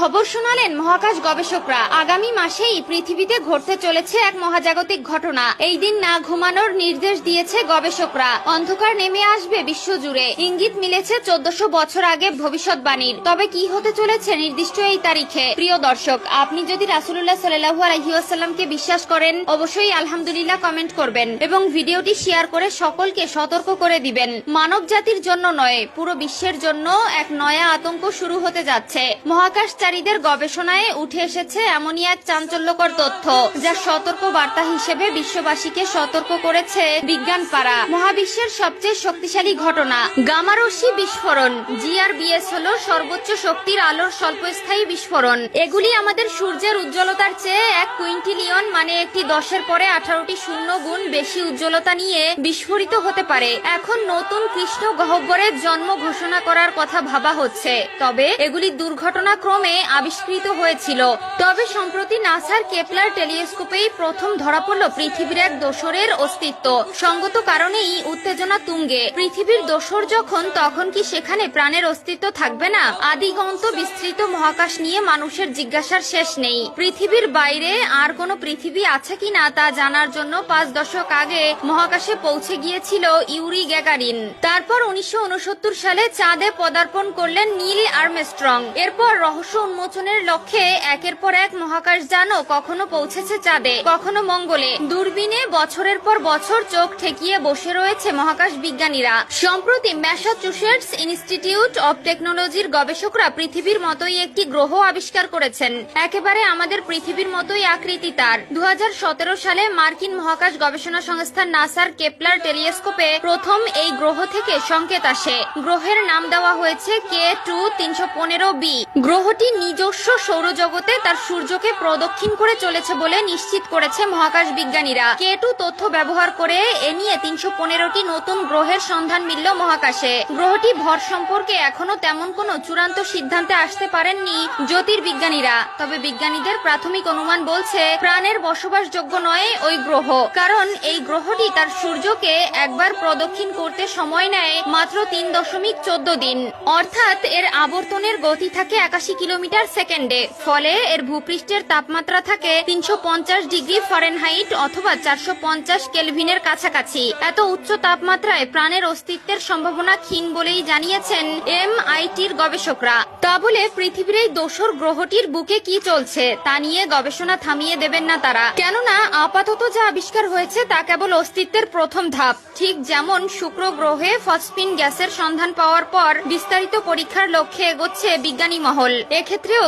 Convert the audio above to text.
খবর শোনালেন মহাকাশ গবেষকরা। আগামী মাসেই পৃথিবীতে ঘটতে চলেছে এক মহাজাগতিক ঘটনা। এই দিন না ঘুমানোর নির্দেশ দিয়েছে গবেষকরা। অন্ধকার নেমে আসবে বিশ্বজুড়ে, ইঙ্গিত মিলেছে 1400 বছর আগে ভবিষ্যৎবাণীর। তবে কি হতে চলেছে নির্দিষ্ট এই তারিখে? প্রিয় দর্শক, আপনি যদি রাসূলুল্লাহ সাল্লাল্লাহু আলাইহি ওয়াসাল্লামকে বিশ্বাস করেন, অবশ্যই আলহামদুলিল্লাহ কমেন্ট করবেন এবং ভিডিওটি শেয়ার করে সকলকে সতর্ক করে দিবেন। মানব জাতির জন্য নয়, পুরো বিশ্বের জন্য এক নয়া আতঙ্ক শুরু হতে যাচ্ছে। মহাকাশচারীদের গবেষণায় উঠে এসেছে এমনই এক চাঞ্চল্যকর তথ্য, যা সতর্ক বার্তা হিসেবে বিশ্ববাসীকে সতর্ক করেছে বিজ্ঞান পাড়া। মহাবিশ্বের সবচেয়ে শক্তিশালী ঘটনা গামা রশ্মি বিস্ফোরণ। জিআরবিএস হলো সর্বোচ্চ শক্তির আলোর স্বল্পস্থায়ী বিস্ফোরণ। এগুলি আমাদের সূর্যের উজ্জ্বলতার চেয়ে 1 কুইন্টিলিয়ন মানে একটি 10 এর পরে 18টি শূন্য গুণ বেশি উজ্জ্বলতা নিয়ে বিস্ফোরিত হতে পারে। এখন নতুন কৃষ্ণ গহ্বরের জন্ম ঘোষণা করার কথা ভাবা হচ্ছে, তবে এগুলি দুর্ঘটনাক্রমে আবিষ্কৃত হয়েছিল। তবে সম্প্রতি নাসার কেপলার টেলিস্কোপেই প্রথম ধরা পড়ল পৃথিবীর এক দোসরের অস্তিত্ব। সঙ্গত কারণেই উত্তেজনা তুঙ্গে। পৃথিবীর দোসর যখন, তখন কি সেখানে প্রাণের অস্তিত্ব থাকবে না? আদিগন্ত বিস্তৃত মহাকাশ নিয়ে মানুষের জিজ্ঞাসার শেষ নেই। পৃথিবীর বাইরে আর কোনো পৃথিবী আছে কিনা তা জানার জন্য 5 দশক আগে মহাকাশে পৌঁছে গিয়েছিল ইউরি গ্যাগারিন। তারপর 1969 সালে চাঁদে পদার্পণ করলেন নীল আর্মস্ট্রং। এরপর রহস্য উন্মোচনের লক্ষ্যে একের পর এক মহাকাশযানও কখনো পৌঁছেছে চাঁদে, কখনো মঙ্গলে। দূরবীনে বছরের পর বছর চোখ ঠেকিয়ে বসে রয়েছে মহাকাশ বিজ্ঞানীরা। সম্প্রতি ম্যাসাচুসেটস ইনস্টিটিউট অব টেকনোলজির গবেষকরা পৃথিবীর মতোই একটি গ্রহ আবিষ্কার করেছেন। একেবারে আমাদের পৃথিবীর মতোই আকৃতি তার। 2017 সালে মার্কিন মহাকাশ গবেষণা সংস্থা নাসার কেপলার টেলিস্কোপে প্রথম এই গ্রহ থেকে সংকেত আসে। গ্রহের নাম দেওয়া হয়েছে K2 315b। গ্রহটি নিজস্ব সৌরজগতে তার সূর্যকে প্রদক্ষিণ করে চলেছে বলে নিশ্চিত করেছে মহাকাশ বিজ্ঞানীরা। K2 তথ্য ব্যবহার করে এ নিয়ে 315টি নতুন গ্রহের সন্ধান মিলল মহাকাশে। গ্রহটি ভর সম্পর্কে এখনো তেমন কোনো চূড়ান্ত সিদ্ধান্তে আসতে পারেননি জ্যোতির্বিজ্ঞানীরা। তবে বিজ্ঞানীদের প্রাথমিক অনুমান বলছে প্রাণের বসবাসযোগ্য নয় ওই গ্রহ, কারণ এই গ্রহটি তার সূর্যকে একবার প্রদক্ষিণ করতে সময় নেয় মাত্র 3.14 দিন। অর্থাৎ এর আবর্তনের গতি থাকে 81 কিলোমিটার সেকেন্ডে। ফলে এর ভূপৃষ্ঠের তাপমাত্রা থাকে 350 ডিগ্রি ফারেনহাইট অথবা 450 কেলভিনের কাছাকাছি। এত উচ্চ তাপমাত্রায় প্রাণের অস্তিত্বের সম্ভাবনা ক্ষীণ বলেই জানিয়েছেন MITর গবেষকরা। তা বলে পৃথিবীর এই দোসর গ্রহটির বুকে কি চলছে তা নিয়ে গবেষণা থামিয়ে দেবেন না তারা। কেননা আপাতত যা আবিষ্কার হয়েছে তা কেবল অস্তিত্বের প্রথম ধাপ। ঠিক যেমন শুক্র গ্রহে ফসফিন গ্যাসের সন্ধান পাওয়ার পর বিস্তারিত পরীক্ষার লক্ষ্যে এগোচ্ছে বিজ্ঞানী মহল, এক্ষেত্রেও